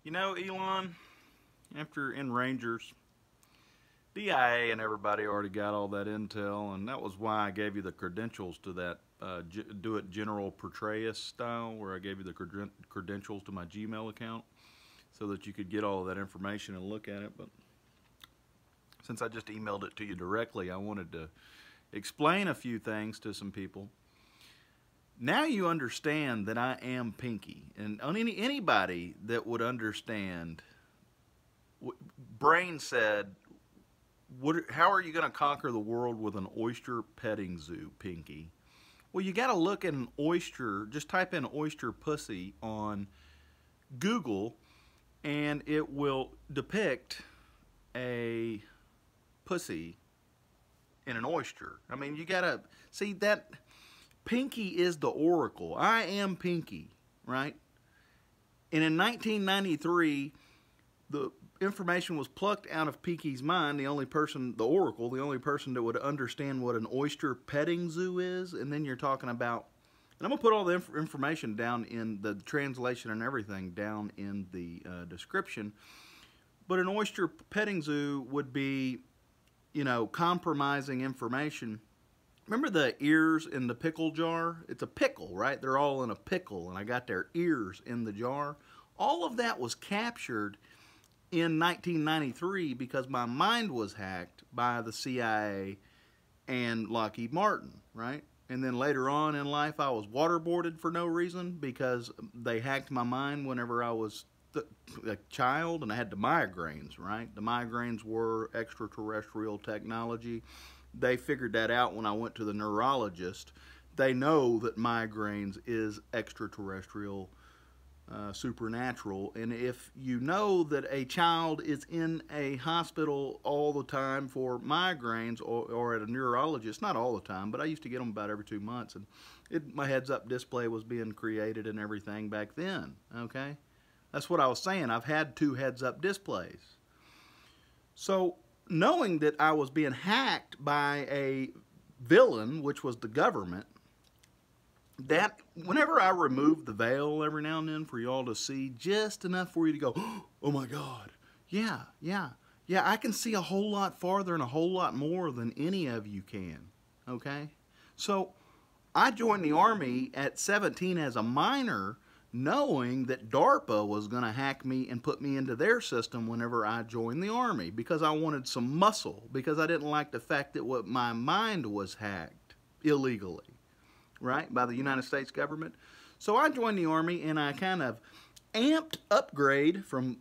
You know, Elon, after in Rangers, DIA and everybody already got all that intel, and that was why I gave you the credentials to that do it general Petraeus style, where I gave you the credentials to my Gmail account so that you could get all of that information and look at it. But since I just emailed it to you directly, I wanted to explain a few things to some people. Now you understand that I am Pinky, and on anybody that would understand, Brain said, how are you going to conquer the world with an oyster petting zoo, Pinky? Well, you got to look at an oyster, just type in oyster pussy on Google, and it will depict a pussy in an oyster. I mean, you got to see that. Pinky is the oracle. I am Pinky, right? And in 1993, the information was plucked out of Pinky's mind, the only person, the oracle, the only person that would understand what an oyster petting zoo is. And then you're talking about, and I'm going to put all the information down in the translation and everything down in the description. But an oyster petting zoo would be, you know, compromising information. Remember the ears in the pickle jar? It's a pickle, right? They're all in a pickle, and I got their ears in the jar. All of that was captured in 1993 because my mind was hacked by the CIA and Lockheed Martin, right? And then later on in life, I was waterboarded for no reason because they hacked my mind whenever I was a child, and I had the migraines, right? The migraines were extraterrestrial technology. They figured that out when I went to the neurologist. They know that migraines is extraterrestrial, supernatural. And if you know that a child is in a hospital all the time for migraines or at a neurologist, not all the time, but I used to get them about every 2 months. And my heads-up display was being created and everything back then, okay? That's what I was saying. I've had 2 heads-up displays. So knowing that I was being hacked by a villain, which was the government, that whenever I removed the veil every now and then for y'all to see just enough for you to go, oh my God, yeah, I can see a whole lot farther and a whole lot more than any of you can, okay? So I joined the Army at 17 as a minor, knowing that DARPA was going to hack me and put me into their system whenever I joined the Army, because I wanted some muscle, because I didn't like the fact that my mind was hacked illegally, right, by the United States government. So I joined the Army, and I kind of upgrade from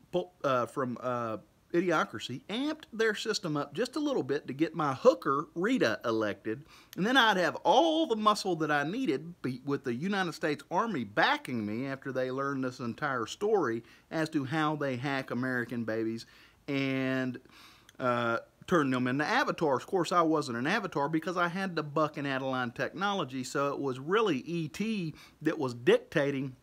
Idiocracy, amped their system up just a little bit to get my hooker, Rita, elected. And then I'd have all the muscle that I needed with the United States Army backing me after they learned this entire story as to how they hack American babies and turn them into avatars. Of course, I wasn't an avatar because I had the Buck and Adeline technology, so it was really E.T. that was dictating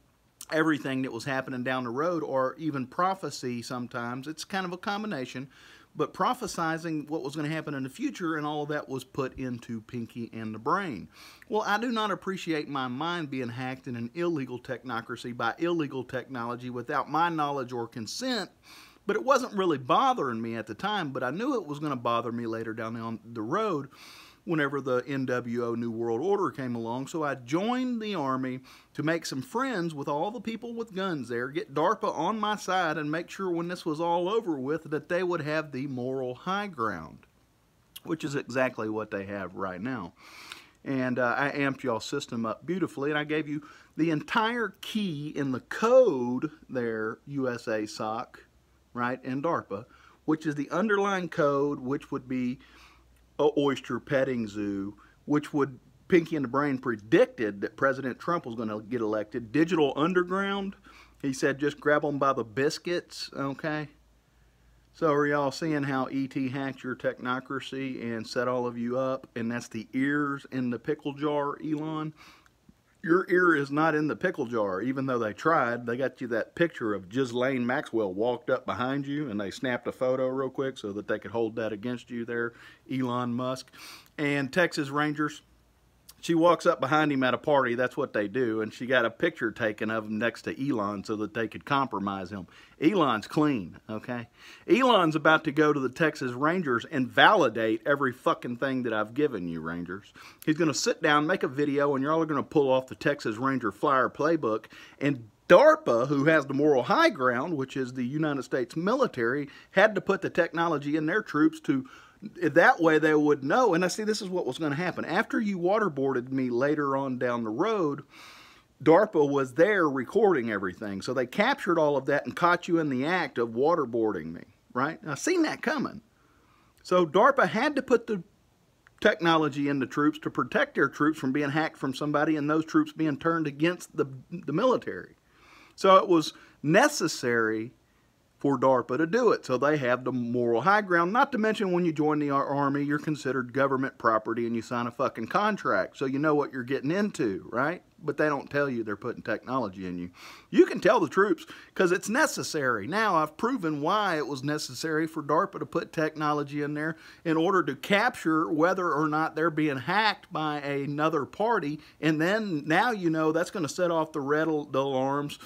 everything that was happening down the road, or even prophecy sometimes. It's kind of a combination, but prophesizing what was going to happen in the future, and all of that was put into Pinky and the Brain. Well, I do not appreciate my mind being hacked in an illegal technocracy by illegal technology without my knowledge or consent, but it wasn't really bothering me at the time, but I knew it was going to bother me later down the road whenever the NWO New World Order came along. So I joined the Army to make some friends with all the people with guns there, get DARPA on my side, and make sure when this was all over with that they would have the moral high ground, which is exactly what they have right now. And I amped y'all's system up beautifully, and I gave you the entire key in the code there, USA SOC, right, and DARPA, which is the underlying code, which would be Oyster Petting Zoo, which would, Pinky and the Brain predicted that President Trump was going to get elected. Digital Underground, he said just grab them by the biscuits, okay? So are y'all seeing how E.T. hacked your technocracy and set all of you up? And that's the ears in the pickle jar, Elon. Your ear is not in the pickle jar, even though they tried. They got you that picture of Ghislaine Maxwell walked up behind you, and they snapped a photo real quick so that they could hold that against you there, Elon Musk. And Texas Rangers, She walks up behind him at a party. That's what they do. And she got a picture taken of him next to Elon so that they could compromise him. Elon's clean, okay? Elon's about to go to the Texas Rangers and validate every fucking thing that I've given you, Rangers. He's going to sit down, make a video, and you're all going to pull off the Texas Ranger Flyer playbook. And DARPA, who has the moral high ground, which is the United States military, had to put the technology in their troops to... That way they would know. And I see this is what was going to happen. After you waterboarded me later on down the road, DARPA was there recording everything. So they captured all of that and caught you in the act of waterboarding me, right? I seen that coming. So DARPA had to put the technology in the troops to protect their troops from being hacked from somebody and those troops being turned against the military. So it was necessary for DARPA to do it. So they have the moral high ground. Not to mention when you join the Army, you're considered government property and you sign a fucking contract. So you know what you're getting into, right? But they don't tell you they're putting technology in you. You can tell the troops because it's necessary. Now I've proven why it was necessary for DARPA to put technology in there in order to capture whether or not they're being hacked by another party. And then now you know that's going to set off the red alarms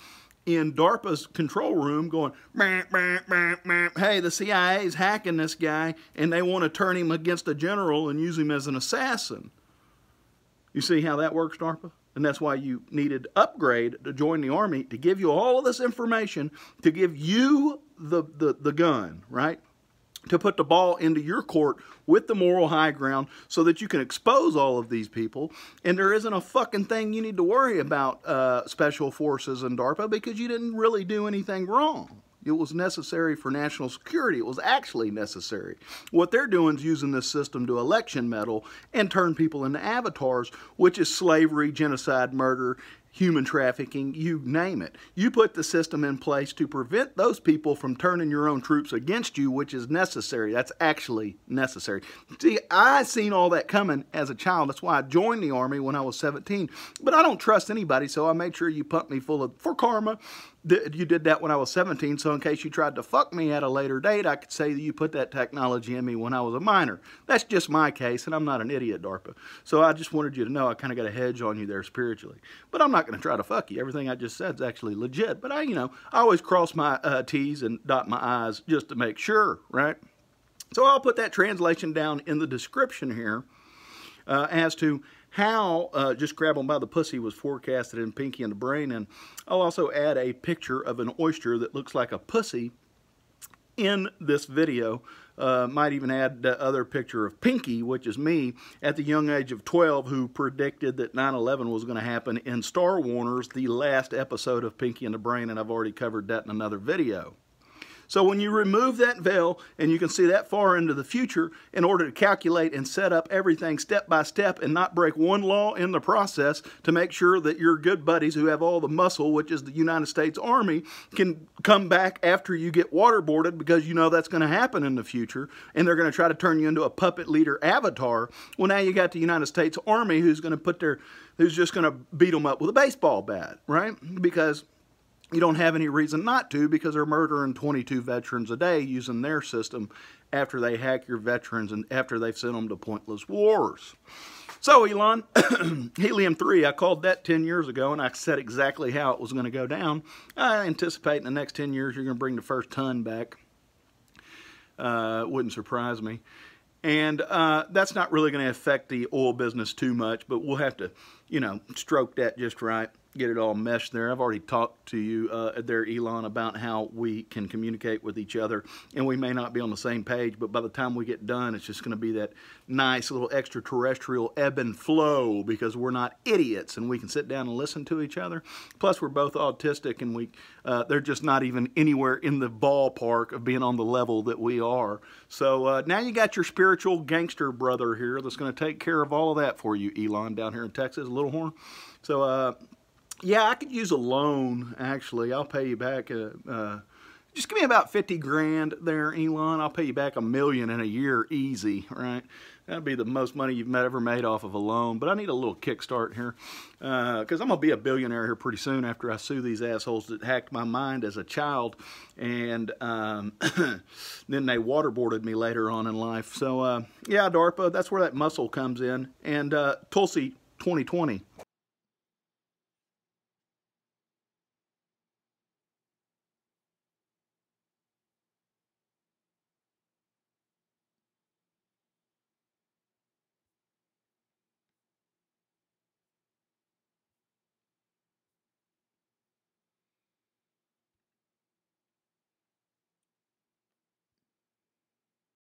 in DARPA's control room going, bah, bah, bah, bah. Hey, the CIA is hacking this guy and they want to turn him against a general and use him as an assassin. You see how that works, DARPA? And that's why you needed upgrade to join the Army, to give you all of this information, to give you the gun, right? To put the ball into your court with the moral high ground so that you can expose all of these people. And there isn't a fucking thing you need to worry about Special Forces and DARPA because you didn't really do anything wrong. It was necessary for national security. It was actually necessary. What they're doing is using this system to election meddle and turn people into avatars, which is slavery, genocide, murder, human trafficking, you name it. You put the system in place to prevent those people from turning your own troops against you, which is necessary. That's actually necessary. See, I seen all that coming as a child. That's why I joined the Army when I was 17. But I don't trust anybody, so I made sure you pumped me full of, for karma. You did that when I was 17, so in case you tried to fuck me at a later date, I could say that you put that technology in me when I was a minor. That's just my case, and I'm not an idiot, DARPA. So I just wanted you to know I kind of got a hedge on you there spiritually. But I'm not going to try to fuck you. Everything I just said is actually legit. But I always cross my T's and dot my I's just to make sure, right? So I'll put that translation down in the description here as to how Just Grab 'em by the Pussy was forecasted in Pinky and the Brain. And I'll also add a picture of an oyster that looks like a pussy in this video. Might even add the other picture of Pinky, which is me, at the young age of 12, who predicted that 9/11 was going to happen in Star Warner's, the last episode of Pinky and the Brain, and I've already covered that in another video. So when you remove that veil, and you can see that far into the future, in order to calculate and set up everything step by step and not break one law in the process to make sure that your good buddies who have all the muscle, which is the United States Army, can come back after you get waterboarded because you know that's going to happen in the future, and they're going to try to turn you into a puppet leader avatar. Well, now you got the United States Army who's going to who's just going to beat them up with a baseball bat, right? Because you don't have any reason not to, because they're murdering 22 veterans a day using their system after they hack your veterans and after they've sent them to pointless wars. So, Elon, helium-3, I called that 10 years ago, and I said exactly how it was going to go down. I anticipate in the next 10 years you're going to bring the first ton back. Wouldn't surprise me. And that's not really going to affect the oil business too much, but we'll have to, stroke that just right, get it all meshed there. I've already talked to you there, Elon, about how we can communicate with each other, and we may not be on the same page, but by the time we get done, it's just going to be that nice little extraterrestrial ebb and flow, because we're not idiots, and we can sit down and listen to each other. Plus, we're both autistic, and they're just not even anywhere in the ballpark of being on the level that we are. So now you got your spiritual gangster brother here that's going to take care of all of that for you, Elon, down here in Texas, Little Horn. So, yeah, I could use a loan, actually. I'll pay you back. Just give me about 50 grand there, Elon. I'll pay you back $1 million in a year, easy, right? That'd be the most money you've ever made off of a loan. But I need a little kickstart here, because I'm going to be a billionaire here pretty soon after I sue these assholes that hacked my mind as a child. And then they waterboarded me later on in life. So, yeah, DARPA, that's where that muscle comes in. And Tulsi 2020.